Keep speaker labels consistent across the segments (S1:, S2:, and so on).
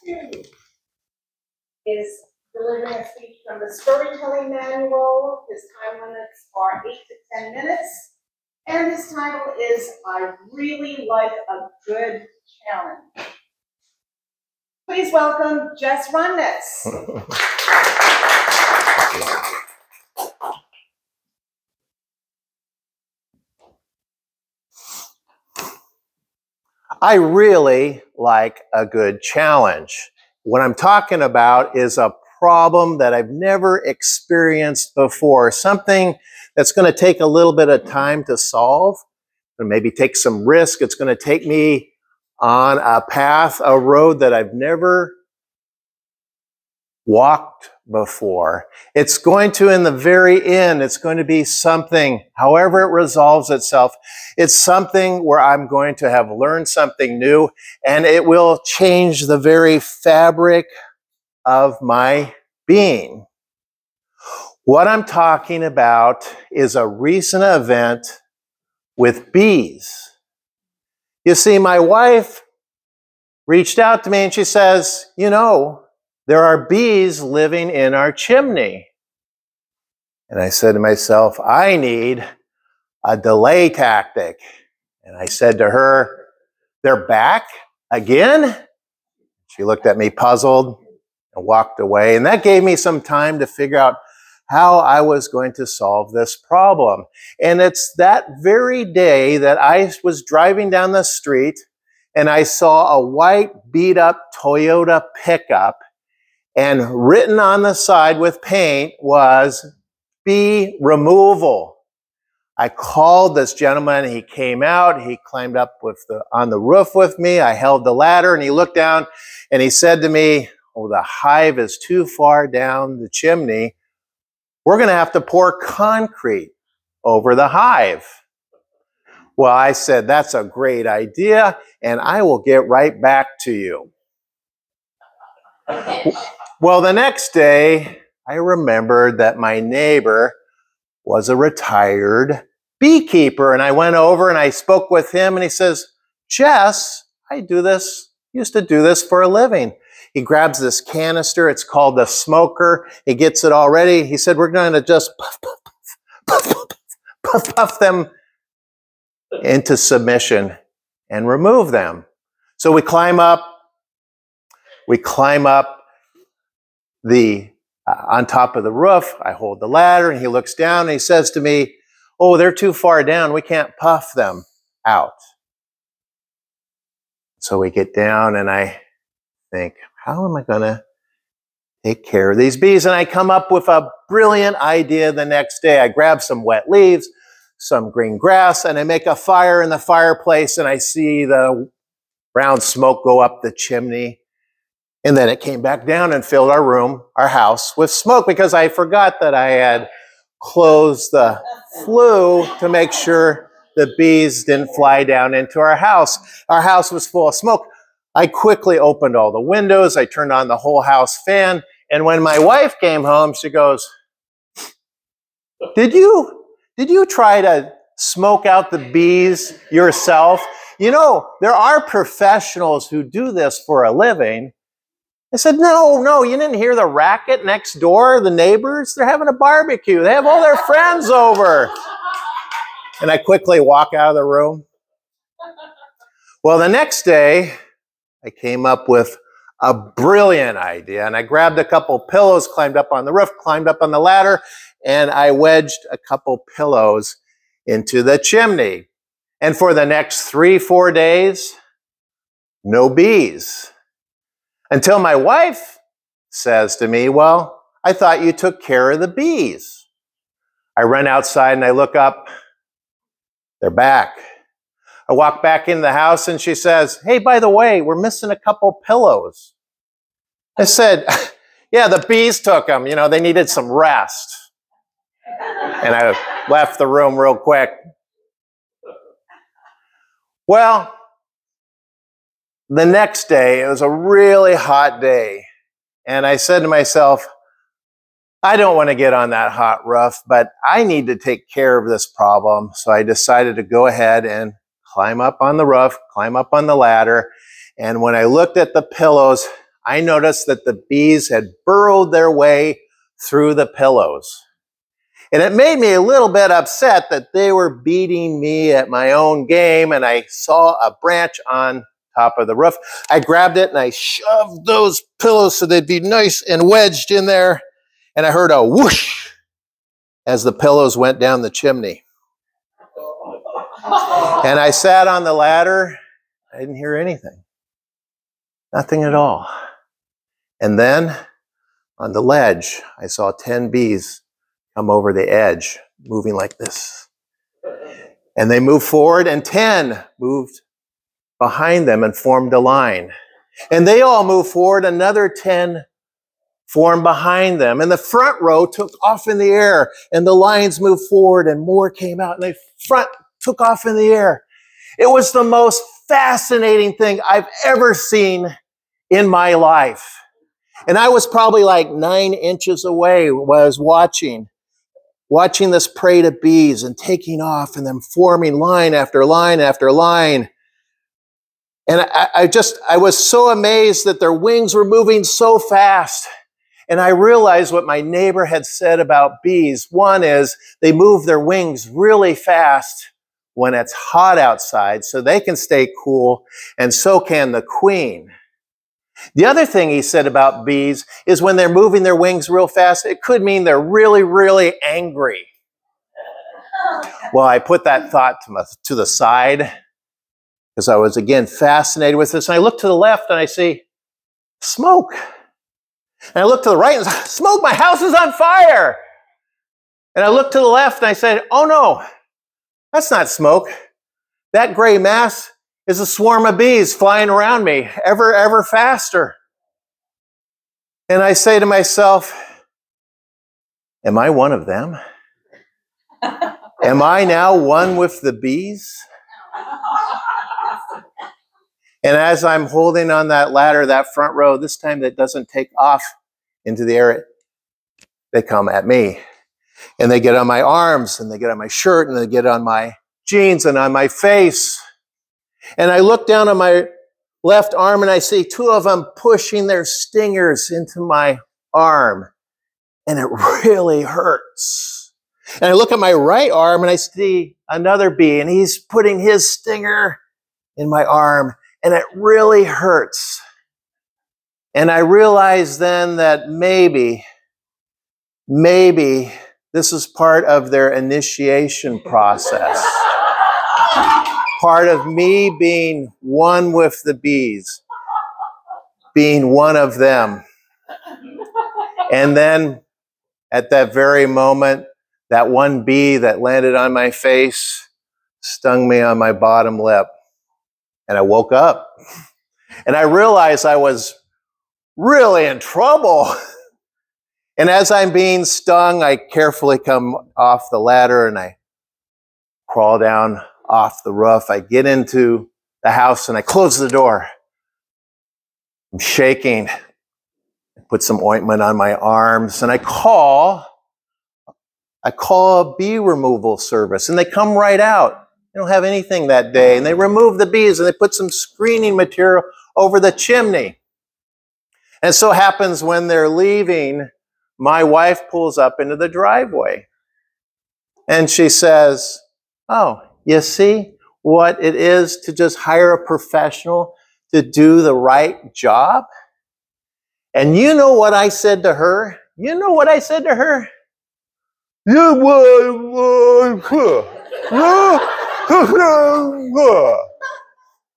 S1: Two is delivering a speech from the storytelling manual. His time limits are 8 to 10 minutes. And his title is I Really Like a Good Challenge. Please welcome Jess Rundness.
S2: I really like a good challenge. What I'm talking about is a problem that I've never experienced before, something that's going to take a little bit of time to solve, and maybe take some risk. It's going to take me on a path, a road that I've never walked before. It's going to, in the very end, it's going to be something, however it resolves itself, it's something where I'm going to have learned something new, and it will change the very fabric of my being. What I'm talking about is a recent event with bees. You see, my wife reached out to me and she says, you know, there are bees living in our chimney. And I said to myself, I need a delay tactic. And I said to her, they're back again? She looked at me puzzled and walked away. And that gave me some time to figure out how I was going to solve this problem. And it's that very day that I was driving down the street and I saw a white beat up Toyota pickup, and written on the side with paint was bee removal. I called this gentleman. He came out. He climbed up on the roof with me. I held the ladder and he looked down and he said to me, oh, the hive is too far down the chimney. We're going to have to pour concrete over the hive. Well, I said, that's a great idea, and I will get right back to you. Well, the next day, I remembered that my neighbor was a retired beekeeper, and I went over and I spoke with him, and he says, Jess, used to do this for a living. He grabs this canister, it's called the smoker, he gets it all ready. He said, we're going to just puff them into submission and remove them. So we climb up on top of the roof. I hold the ladder and he looks down and he says to me, oh, they're too far down. We can't puff them out. So we get down and I think, how am I going to take care of these bees? And I come up with a brilliant idea the next day. I grab some wet leaves, some green grass, and I make a fire in the fireplace, and I see the brown smoke go up the chimney. And then it came back down and filled our house with smoke, because I forgot that I had closed the flue to make sure the bees didn't fly down into our house. Our house was full of smoke. I quickly opened all the windows. I turned on the whole house fan. And when my wife came home, she goes, Did you try to smoke out the bees yourself? You know, there are professionals who do this for a living. I said, no, you didn't hear the racket next door, the neighbors? They're having a barbecue. They have all their friends over. And I quickly walk out of the room. Well, the next day, I came up with a brilliant idea, and I grabbed a couple pillows, climbed up on the roof, climbed up on the ladder, and I wedged a couple pillows into the chimney. And for the next 3-4 days, no bees. Until my wife says to me, well, I thought you took care of the bees. I run outside and I look up. They're back. I walk back in the house and she says, hey, by the way, we're missing a couple pillows. I said, yeah, the bees took them. You know, they needed some rest. And I left the room real quick. Well, the next day, it was a really hot day. And I said to myself, I don't want to get on that hot roof, but I need to take care of this problem. So I decided to go ahead and climb up on the roof, climb up on the ladder. And when I looked at the pillows, I noticed that the bees had burrowed their way through the pillows. And it made me a little bit upset that they were beating me at my own game, and I saw a branch on top of the roof. I grabbed it and I shoved those pillows so they'd be nice and wedged in there. And I heard a whoosh as the pillows went down the chimney. And I sat on the ladder. I didn't hear anything. Nothing at all. And then on the ledge, I saw 10 bees come over the edge, moving like this. And they moved forward, and 10 moved behind them and formed a line. And they all moved forward, another 10 formed behind them. And the front row took off in the air, and the lines moved forward, and more came out, and the front took off in the air. It was the most fascinating thing I've ever seen in my life. And I was probably like 9 inches away when I was watching this parade of bees and taking off and them forming line after line after line. And I was so amazed that their wings were moving so fast. And I realized what my neighbor had said about bees. One is they move their wings really fast when it's hot outside so they can stay cool, and so can the queen. The other thing he said about bees is when they're moving their wings real fast, it could mean they're really, really angry. Well, I put that thought to the side because I was, again, fascinated with this. And I look to the left and I see smoke. And I look to the right and say, smoke, my house is on fire. And I look to the left and I said, oh no, that's not smoke. That gray mass is a swarm of bees flying around me ever faster. And I say to myself, am I one of them? Am I now one with the bees? And as I'm holding on that ladder, that front row, this time that doesn't take off into the air, they come at me. And they get on my arms, and they get on my shirt, and they get on my jeans and on my face. And I look down on my left arm and I see 2 of them pushing their stingers into my arm. And it really hurts. And I look at my right arm and I see another bee, and he's putting his stinger in my arm, and it really hurts. And I realize then that maybe this is part of their initiation process. Part of me being one with the bees, being one of them. And then at that very moment, that one bee that landed on my face stung me on my bottom lip. And I woke up. And I realized I was really in trouble. And as I'm being stung, I carefully come off the ladder and I crawl down off the roof. I get into the house and I close the door. I'm shaking. I put some ointment on my arms and I call a bee removal service, and they come right out. They don't have anything that day, and they remove the bees and they put some screening material over the chimney. And it so happens when they're leaving, my wife pulls up into the driveway and she says, oh, you see what it is to just hire a professional to do the right job? And you know what I said to her? You know what I said to her?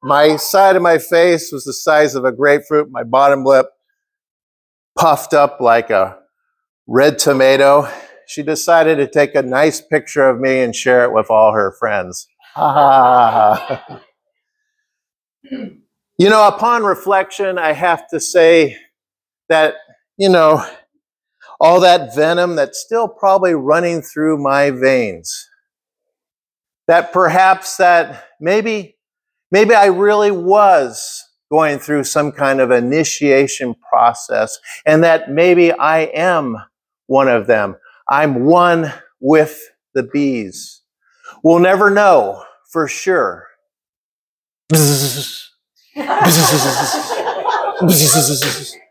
S2: My side of my face was the size of a grapefruit. My bottom lip puffed up like a red tomato. She decided to take a nice picture of me and share it with all her friends. Ha ha ha. You know, upon reflection, I have to say that, all that venom that's still probably running through my veins, that perhaps that maybe I really was going through some kind of initiation process, and that maybe I am one of them. I'm one with the bees. We'll never know for sure. Bzz.